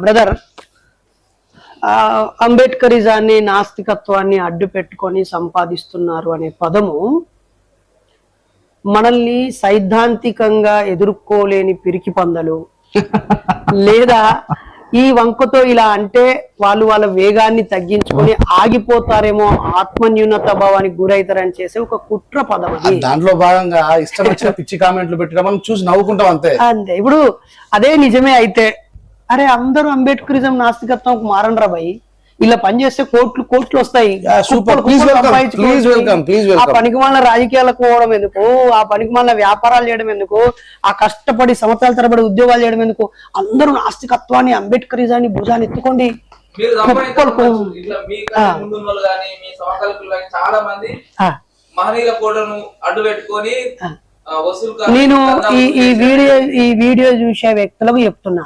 Brother, అంబేద్కరిజాన్ని నాస్తికత్వాన్ని అడ్డు పెట్టుకొని సంపాదిస్తున్నారు అనే పదము మనల్ని సైద్ధాంతికంగా ఎదుర్కోలేని పిరికి పందలు లేదా ఈ వంకతో ఇలా అంటే వాళ్ళు వాళ్ళ వేగాన్ని తగ్గించుకొని ఆగిపోతారేమో, ఆత్మన్యూనత భావానికి గురైతారని చేసే ఒక కుట్ర పదం అది. దాంట్లో భాగంగా ఇష్టం వచ్చిన పిచ్చి కామెంట్లు పెట్టడం మనం చూసి నవ్వుకుంటాం అంతే. అంతే. ఇప్పుడు అదే నిజమే అయితే అరే అందరూ అంబేద్కరిజం నాస్తికత్వం మారనరా భయ్, ఇలా పనిచేస్తే కోట్లు వస్తాయి. ఆ పనికి మాలిన రాజకీయాలకు పోవడం ఎందుకు, ఆ పనికి మాలిన వ్యాపారాలు చేయడం ఎందుకు, ఆ కష్టపడి సంవత్సరాల తరబడి ఉద్యోగాలు చేయడం ఎందుకు? అందరూ నాస్తికత్వాన్ని అంబేద్కరిజాన్ని భుజాన్ని ఎత్తుకోండి. నేను ఈ వీడియో చూసే వ్యక్తులకు చెప్తున్నా,